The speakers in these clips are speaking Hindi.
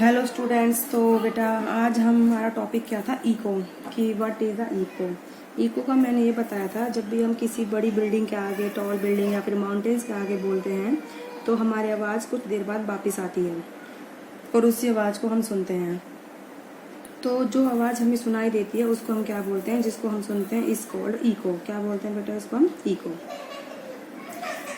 Hello students. तो बेटा आज हमारा टॉपिक क्या था, इको, कि what is the echo. Echo का मैंने ये बताया था, जब भी हम किसी बड़ी बिल्डिंग के आगे, टॉल बिल्डिंग या फिर माउंटेन्स के आगे बोलते हैं तो हमारी आवाज़ कुछ देर बाद वापस आती है और उसी आवाज़ को हम सुनते हैं। तो जो आवाज़ हमें सुनाई देती है उसको हम क्या बोलते हैं, जिसको हम सुनते हैं, इज कॉल्ड इको। क्या बोलते हैं बेटा, इसको हम इको।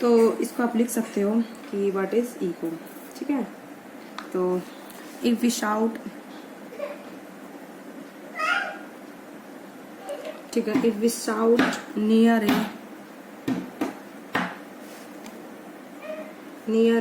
तो इसको आप लिख सकते हो कि व्हाट इज़ इको। ठीक है, तो इफ वी शाउट, ठीक है, if we shout near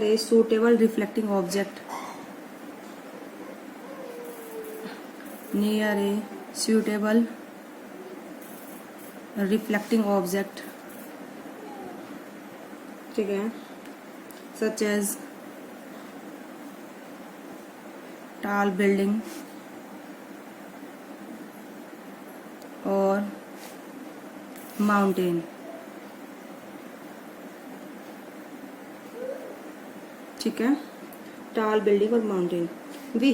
a suitable reflecting object, near a suitable reflecting object, ठीक है, such as tall building और mountain, ठीक है, tall building और mountain, we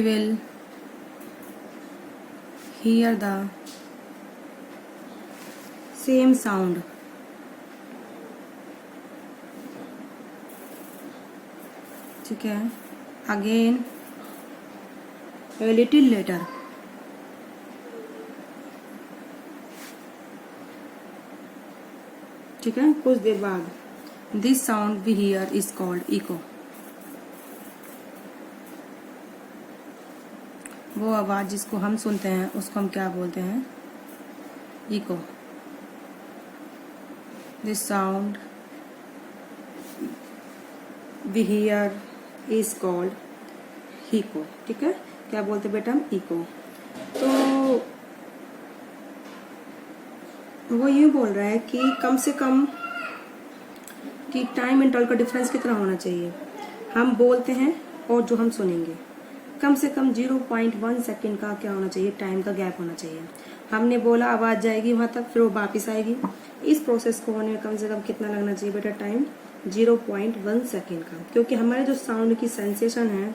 will hear the same sound ठीक है, again a little later, ठीक है, कुछ देर बाद। This sound we hear is called echo. वो आवाज जिसको हम सुनते हैं उसको हम क्या बोलते हैं, echo. This sound we hear is called echo. ठीक है, क्या बोलते बेटा हम, इको। तो वो ये बोल रहा है कि कम से कम कि टाइम इंटरवल का डिफरेंस कितना होना चाहिए, हम बोलते हैं और जो हम सुनेंगे, कम से कम 0.1 सेकेंड का क्या होना चाहिए, टाइम का गैप होना चाहिए। हमने बोला आवाज़ जाएगी वहाँ तक, फिर वो वापस आएगी। इस प्रोसेस को होने में कम से कम कितना लगना चाहिए बेटा, टाइम 0.1 सेकेंड का। क्योंकि हमारे जो साउंड की सेंसेशन है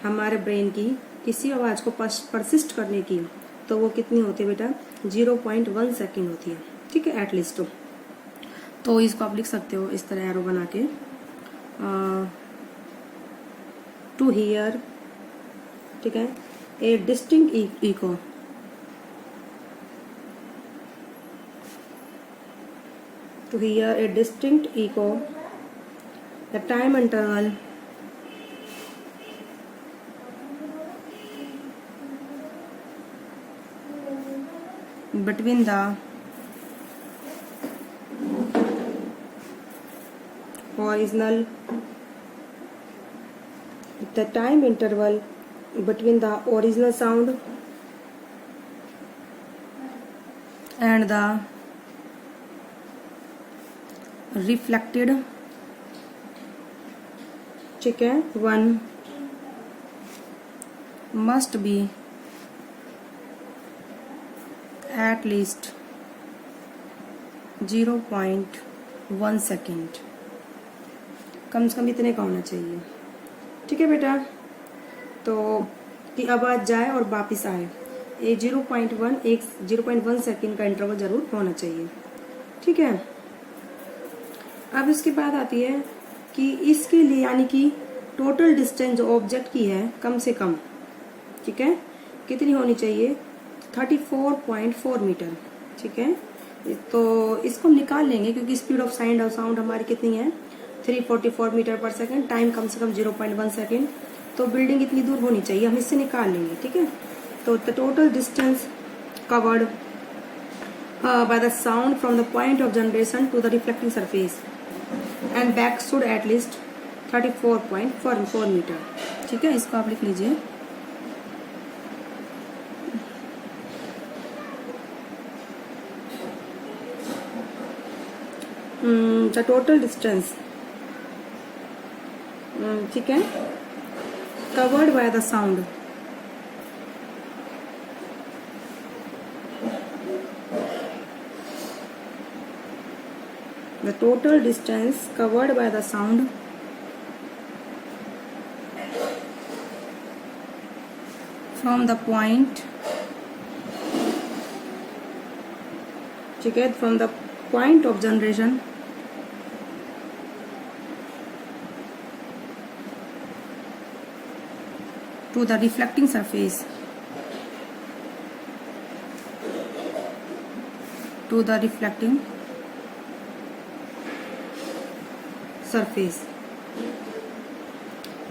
हमारे ब्रेन की, किसी आवाज़ को परसिस्ट करने की, तो वो कितनी होती है बेटा, 0.1 सेकेंड होती है। ठीक है, एटलीस्ट। तो इसको आप लिख सकते हो इस तरह एरो बना के, टू हियर, ठीक है, a distinct echo, to hear a distinct echo, the time interval between the original, the time interval between the original sound and the reflected, ठीक है, one must be at least 0.1 second, कम से कम इतने का होना चाहिए। ठीक है बेटा, तो कि आवाज़ जाए और वापस आए, एक 0.1 सेकेंड का इंटरवल जरूर होना चाहिए। ठीक है, अब इसके बाद आती है कि इसके लिए, यानी कि टोटल डिस्टेंस जो ऑब्जेक्ट की है कम से कम, ठीक है, कितनी होनी चाहिए, 34.4 मीटर। ठीक है, तो इसको निकाल लेंगे क्योंकि स्पीड ऑफ साउंड हमारी कितनी है, 344 मीटर पर सेकेंड, टाइम कम से कम 0.1 सेकेंड। तो बिल्डिंग इतनी दूर होनी चाहिए, हम इससे निकाल लेंगे। ठीक है, तो the total distance covered by the sound from the point of generation to the reflecting surface and back should at least 34.4 metre. ठीक है, इसको आप लिख लीजिए। द टोटल डिस्टेंस, ठीक है, covered by the sound The total distance covered by the sound from the point, ठीक है, from the point of generation to the reflecting surface, to the reflecting surface,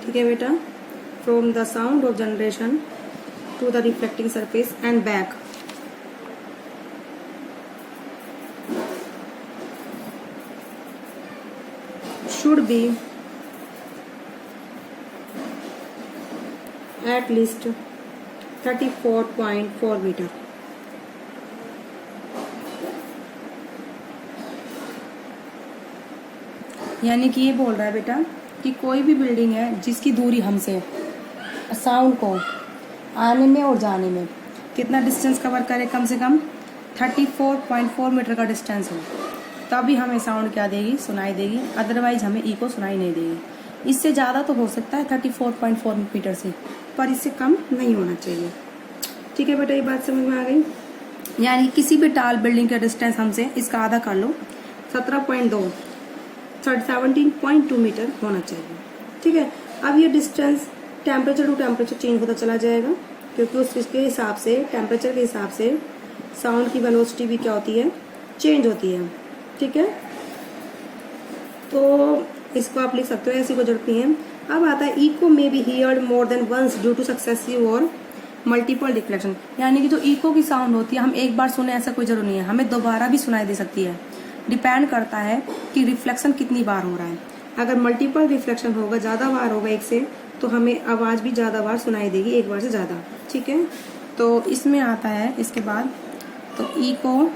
ठीक है बेटा, from the sound of generation to the reflecting surface and back. Should be at least 34.4 metre. यानी कि ये बोल रहा है बेटा कि कोई भी बिल्डिंग है जिसकी दूरी हमसे साउंड को आने में और जाने में कितना डिस्टेंस कवर करे, कम से कम 34.4 मीटर का डिस्टेंस हो, तभी हमें साउंड क्या देगी, सुनाई देगी, अदरवाइज हमें इको सुनाई नहीं देगी। इससे ज़्यादा तो हो सकता है 34.4 मीटर से, पर इससे कम नहीं होना चाहिए। ठीक है बेटा, ये बात समझ में आ गई। यानी किसी भी टाल बिल्डिंग का डिस्टेंस हमसे इसका आधा कर लो, 17.2 17.2 मीटर होना चाहिए। ठीक है, अब ये distance temperature to temperature change होता चला जाएगा, क्योंकि उसके हिसाब से, टेम्परेचर के हिसाब से साउंड की वेलोसिटी भी क्या होती है, चेंज होती है। ठीक है, तो इसको आप लिख सकते हो, ऐसी कोई जरूरत नहीं है। अब आता है इको में be heard more than once due to successive और मल्टीपल रिफ्लेक्शन। यानी कि जो इको की साउंड होती है हम एक बार सुने ऐसा कोई जरूरी नहीं है, हमें दोबारा भी सुनाई दे सकती है। डिपेंड करता है कि रिफ्लेक्शन कितनी बार हो रहा है। अगर मल्टीपल रिफ्लेक्शन होगा, ज़्यादा बार होगा एक से, तो हमें आवाज़ भी ज़्यादा बार सुनाई देगी, एक बार से ज़्यादा। ठीक है, तो इसमें आता है इसके बाद, तो इको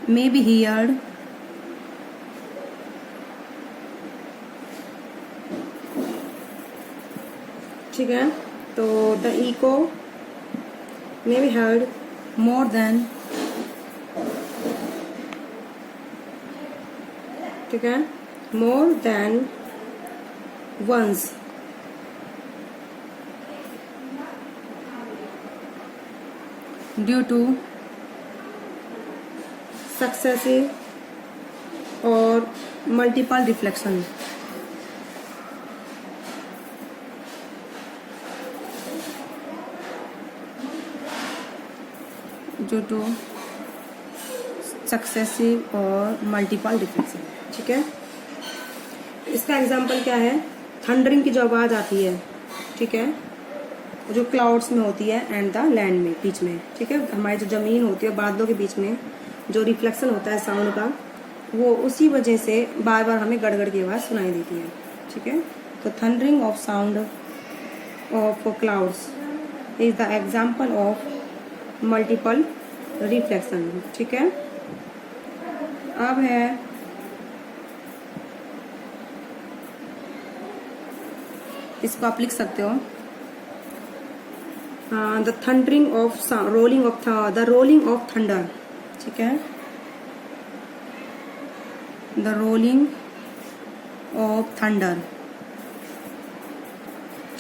में बी हियर्ड ठीक है, तो the echo may be heard more than, ठीक है, more than once due to successive और multiple reflection. Due to successive और मल्टीपल रिफ्लेक्शन। ठीक है, इसका एग्जांपल क्या है, थंडरिंग की जो आवाज़ आती है, ठीक है, जो क्लाउड्स में होती है एंड द लैंड में बीच में। ठीक है, हमारी जो ज़मीन होती है बादलों के बीच में जो रिफ्लेक्शन होता है साउंड का, वो उसी वजह से बार बार हमें गड़गड़ की आवाज़ सुनाई देती है। ठीक है, तो thundering of sound of clouds is the example of multiple reflection. ठीक है, अब है इसको आप लिख सकते हो, the thundering of rolling of the rolling of thunder. ठीक है, द रोलिंग ऑफ थंडर।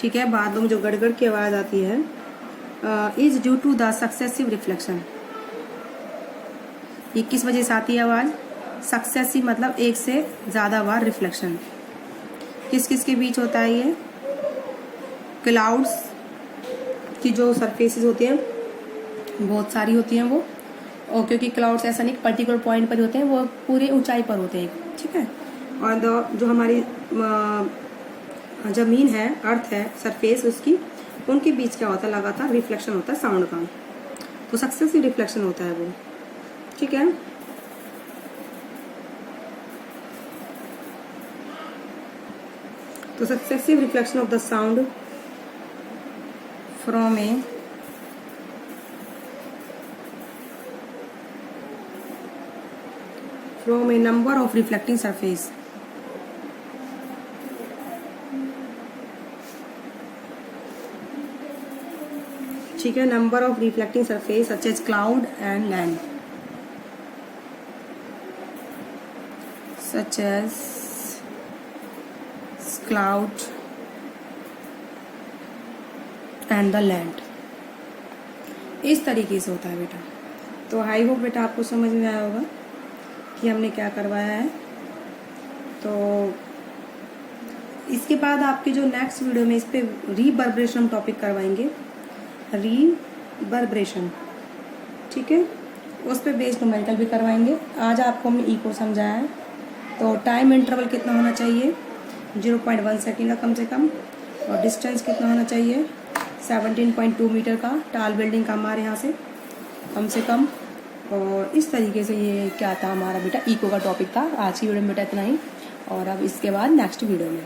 ठीक है, बादलों में जो गड़गड़ की आवाज़ आती है, is due to the successive reflection. ये किस वजह से आती है आवाज़, सक्सेसिव मतलब एक से ज़्यादा बार रिफ्लेक्शन। किस किस के बीच होता है ये, क्लाउड्स की जो सरफेसेस होती हैं बहुत सारी होती हैं वो, और क्योंकि क्लाउड्स ऐसा नहीं पर्टिकुलर पॉइंट पर होते हैं, वो पूरे ऊंचाई पर होते हैं। ठीक है, और जो हमारी ज़मीन है, अर्थ है, सरफेस उसकी, उनके बीच क्या होता है, लगातार रिफ्लेक्शन होता है साउंड का, तो सक्सेसिव रिफ्लेक्शन होता है वो। ठीक है, तो successive reflection of the sound from a number of reflecting surface। ठीक है, number of reflecting surface such as cloud and land, such as cloud and the land. इस तरीके से होता है बेटा। तो आई होप बेटा आपको समझ में आया होगा कि हमने क्या करवाया है। तो इसके बाद आपके जो नेक्स्ट वीडियो में इस पे रीवर्बरेशन टॉपिक करवाएंगे, रीवर्बरेशन, ठीक है। उस पे बेस्ड न्यूमेरिकल भी करवाएंगे। आज आपको हमने इको समझाया है। तो टाइम इंटरवल कितना होना चाहिए, 0.1 सेकेंड का कम से कम, और डिस्टेंस कितना होना चाहिए, 17.2 मीटर का टाल बिल्डिंग का हमारे यहाँ से कम से कम। और इस तरीके से ये क्या था हमारा बेटा इको का टॉपिक था। आज की वीडियो में बेटा इतना ही, और अब इसके बाद नेक्स्ट वीडियो में